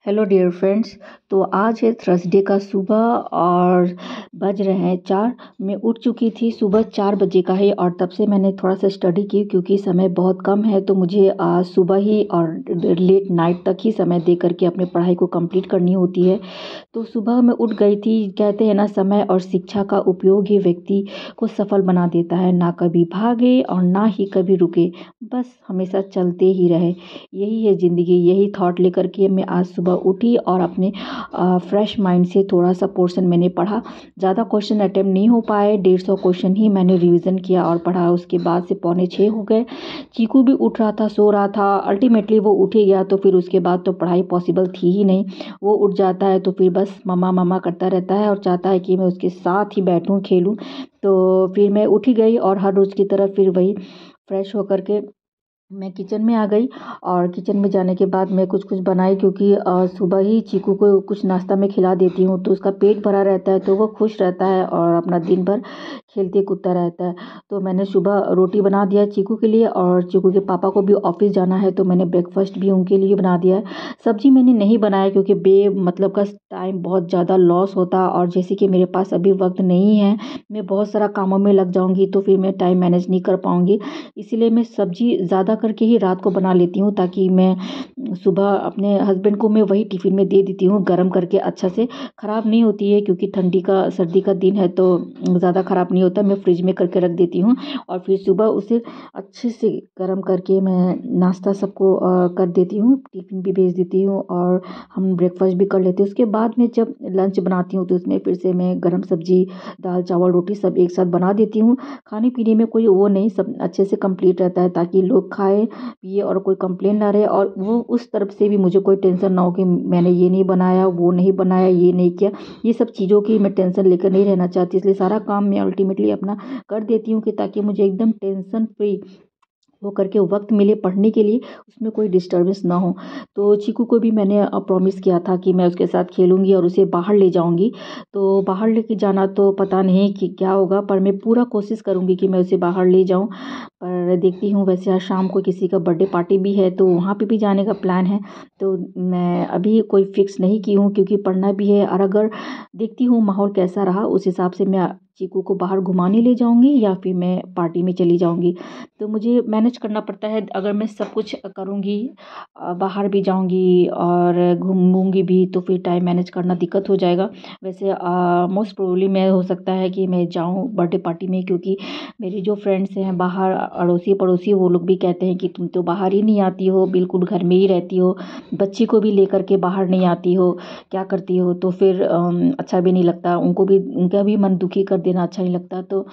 Hello dear friends. तो आज है थर्सडे का सुबह और बज रहे हैं 4। मैं उठ चुकी थी, सुबह 4 बजे का है और तब से मैंने थोड़ा सा स्टडी की क्योंकि समय बहुत कम है। तो मुझे सुबह ही और लेट नाइट तक ही समय दे करके अपनी पढ़ाई को कंप्लीट करनी होती है। तो सुबह मैं उठ गई थी। कहते हैं ना, समय और शिक्षा का उपयोग ही व्यक्ति को सफल बना देता है। ना कभी भागे और ना ही कभी रुके, बस हमेशा चलते ही रहे। यही है ज़िंदगी। यही थॉट लेकर के मैं आज सुबह उठी और अपने फ्रेश माइंड से थोड़ा सा पोर्शन मैंने पढ़ा। ज़्यादा क्वेश्चन अटेम्प्ट नहीं हो पाए, 150 क्वेश्चन ही मैंने रिवीजन किया और पढ़ा। उसके बाद से 5:45 हो गए। चीकू भी उठ रहा था, सो रहा था। अल्टीमेटली वो उठ ही गया, तो फिर उसके बाद तो पढ़ाई पॉसिबल थी ही नहीं। वो उठ जाता है तो फिर बस मम्मा मम्मा करता रहता है और चाहता है कि मैं उसके साथ ही बैठूं, खेलूं। तो फिर मैं उठ ही गई और हर रोज़ की तरह फिर वही फ्रेश होकर के मैं किचन में आ गई। और किचन में जाने के बाद मैं कुछ कुछ बनाई क्योंकि सुबह ही चीकू को कुछ नाश्ता में खिला देती हूँ तो उसका पेट भरा रहता है, तो वो खुश रहता है और अपना दिन भर खेलते कूदता रहता है। तो मैंने सुबह रोटी बना दिया चीकू के लिए और चीकू के पापा को भी ऑफिस जाना है तो मैंने ब्रेकफास्ट भी उनके लिए बना दिया है। सब्जी मैंने नहीं बनाया क्योंकि मतलब का टाइम बहुत ज़्यादा लॉस होता और जैसे कि मेरे पास अभी वक्त नहीं है, मैं बहुत सारा कामों में लग जाऊँगी तो फिर मैं टाइम मैनेज नहीं कर पाऊँगी। इसीलिए मैं सब्जी ज़्यादा करके ही रात को बना लेती हूँ ताकि मैं सुबह अपने हस्बैंड को मैं वही टिफ़िन में दे देती हूँ गरम करके। अच्छा से ख़राब नहीं होती है क्योंकि ठंडी का सर्दी का दिन है तो ज़्यादा ख़राब नहीं होता। मैं फ्रिज में करके रख देती हूँ और फिर सुबह उसे अच्छे से गरम करके मैं नाश्ता सबको कर देती हूँ, टिफ़िन भी भेज देती हूँ और हम ब्रेकफास्ट भी कर लेते हैं। उसके बाद में जब लंच बनाती हूँ तो उसमें फिर से मैं गरम सब्जी, दाल चावल रोटी सब एक साथ बना देती हूँ। खाने पीने में कोई वो नहीं, सब अच्छे से कंप्लीट रहता है ताकि लोग खाएं पिए और कोई कंप्लेन ना रहे और वो उस तरफ से भी मुझे कोई टेंशन ना हो कि मैंने ये नहीं बनाया, वो नहीं बनाया, ये नहीं किया। ये सब चीज़ों की मैं टेंशन लेकर नहीं रहना चाहती, इसलिए सारा काम मैं अल्टीमेटली अपना कर देती हूँ कि ताकि मुझे एकदम टेंशन फ्री वो करके वक्त मिले पढ़ने के लिए, उसमें कोई डिस्टर्बेंस ना हो। तो चीकू को भी मैंने प्रॉमिस किया था कि मैं उसके साथ खेलूँगी और उसे बाहर ले जाऊँगी। तो बाहर लेके जाना तो पता नहीं कि क्या होगा, पर मैं पूरा कोशिश करूँगी कि मैं उसे बाहर ले जाऊँ। पर देखती हूँ, वैसे आज शाम को किसी का बर्थडे पार्टी भी है तो वहाँ पे भी जाने का प्लान है। तो मैं अभी कोई फिक्स नहीं की हूँ क्योंकि पढ़ना भी है और अगर देखती हूँ माहौल कैसा रहा उस हिसाब से मैं चीकू को बाहर घुमाने ले जाऊँगी या फिर मैं पार्टी में चली जाऊँगी। तो मुझे मैनेज करना पड़ता है। अगर मैं सब कुछ करूँगी, बाहर भी जाऊँगी और घूमूँगी भी तो फिर टाइम मैनेज करना दिक्कत हो जाएगा। वैसे मोस्ट प्रोबेबली मैं हो सकता है कि मैं जाऊँ बर्थडे पार्टी में क्योंकि मेरी जो फ्रेंड्स हैं बाहर, अड़ोसी पड़ोसी, वो लोग भी कहते हैं कि तुम तो बाहर ही नहीं आती हो, बिल्कुल घर में ही रहती हो, बच्ची को भी लेकर के बाहर नहीं आती हो, क्या करती हो। तो फिर अच्छा भी नहीं लगता, उनको भी उनका भी मन दुखी कर देना अच्छा नहीं लगता। तो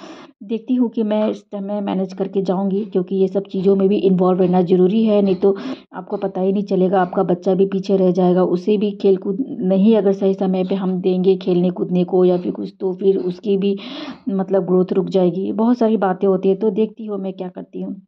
देखती हूँ कि मैं इस समय मैनेज करके जाऊँगी क्योंकि ये सब चीज़ों में भी इन्वॉल्व रहना ज़रूरी है। नहीं तो आपको पता ही नहीं चलेगा, आपका बच्चा भी पीछे रह जाएगा। उसे भी खेल कूद नहीं अगर सही समय पे हम देंगे खेलने कूदने को या फिर कुछ, तो फिर उसकी भी मतलब ग्रोथ रुक जाएगी। बहुत सारी बातें होती हैं तो देखती हूँ मैं क्या करती हूँ।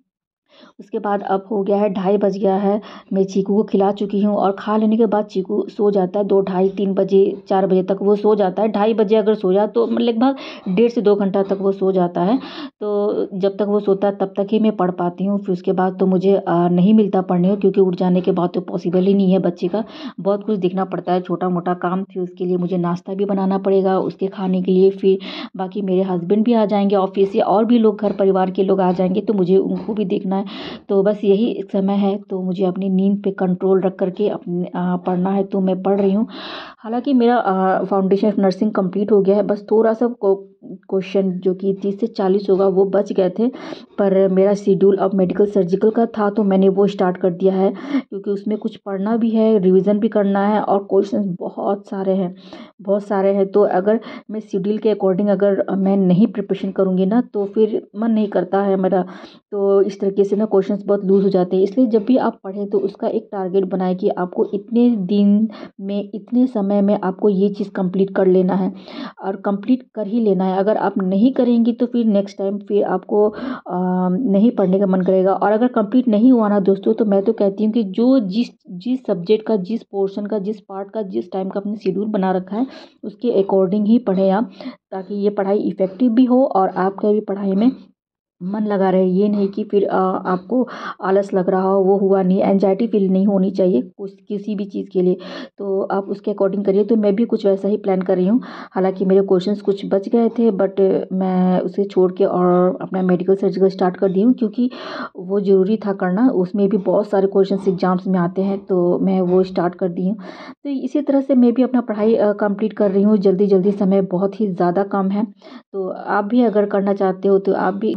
उसके बाद अब हो गया है 2:30 बज गया है। मैं चीकू को खिला चुकी हूँ और खा लेने के बाद चीकू सो जाता है 2, ढाई, 3 बजे, 4 बजे तक वो सो जाता है। 2:30 बजे अगर सोया तो लगभग 1.5 से 2 घंटा तक वो सो जाता है। तो जब तक वो सोता है तब तक ही मैं पढ़ पाती हूँ। फिर उसके बाद तो मुझे नहीं मिलता पढ़ने को क्योंकि उठ जाने के बाद तो पॉसिबल ही नहीं है बच्चे का। बहुत कुछ देखना पड़ता है, छोटा मोटा काम, फिर उसके लिए मुझे नाश्ता भी बनाना पड़ेगा उसके खाने के लिए। फिर बाकी मेरे हस्बैंड भी आ जाएंगे ऑफिस से और भी लोग घर परिवार के लोग आ जाएंगे तो मुझे उनको भी देखना है। तो बस यही समय है तो मुझे अपनी नींद पे कंट्रोल रख करके अपने पढ़ना है तो मैं पढ़ रही हूँ। हालांकि मेरा फाउंडेशन ऑफ नर्सिंग कंप्लीट हो गया है, बस थोड़ा सा क्वेश्चन जो कि 30 से 40 होगा वो बच गए थे। पर मेरा शेड्यूल अब मेडिकल सर्जिकल का था तो मैंने वो स्टार्ट कर दिया है क्योंकि उसमें कुछ पढ़ना भी है, रिवीजन भी करना है और क्वेश्चन बहुत सारे हैं, बहुत सारे हैं। तो अगर मैं शेड्यूल के अकॉर्डिंग अगर मैं नहीं प्रिपरेशन करूँगी ना तो फिर मन नहीं करता है मेरा। तो इस तरीके से ना क्वेश्चंस बहुत लूज़ हो जाते हैं। इसलिए जब भी आप पढ़ें तो उसका एक टारगेट बनाएं कि आपको इतने दिन में, इतने समय में आपको ये चीज़ कंप्लीट कर लेना है और कंप्लीट कर ही लेना है। अगर आप नहीं करेंगी तो फिर नेक्स्ट टाइम फिर आपको नहीं पढ़ने का मन करेगा। और अगर कंप्लीट नहीं हुआ ना दोस्तों तो मैं तो कहती हूँ कि जो जिस जिस सब्जेक्ट का, जिस पोर्शन का, जिस पार्ट का, जिस टाइम का आपने शेड्यूल बना रखा है उसके अकॉर्डिंग ही पढ़ें आप, ताकि ये पढ़ाई इफ़ेक्टिव भी हो और आपका भी पढ़ाई में मन लगा रहे, ये नहीं कि फिर आपको आलस लग रहा हो, वो हुआ नहीं, एंजाइटी फील नहीं होनी चाहिए कुछ किसी भी चीज़ के लिए। तो आप उसके अकॉर्डिंग करिए। तो मैं भी कुछ वैसा ही प्लान कर रही हूँ। हालाँकि मेरे क्वेश्चंस कुछ बच गए थे, बट मैं उसे छोड़ के और अपना मेडिकल सर्जिकल स्टार्ट कर दी हूँ, क्योंकि वो ज़रूरी था करना। उसमें भी बहुत सारे क्वेश्चंस एग्ज़ाम्स में आते हैं, तो मैं वो स्टार्ट कर दी हूँ। तो इसी तरह से मैं भी अपना पढ़ाई कंप्लीट कर रही हूँ जल्दी-जल्दी। समय बहुत ही ज़्यादा कम है, तो आप भी अगर करना चाहते हो तो आप भी।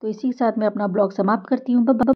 तो इसी के साथ मैं अपना ब्लॉग समाप्त करती हूँ। ब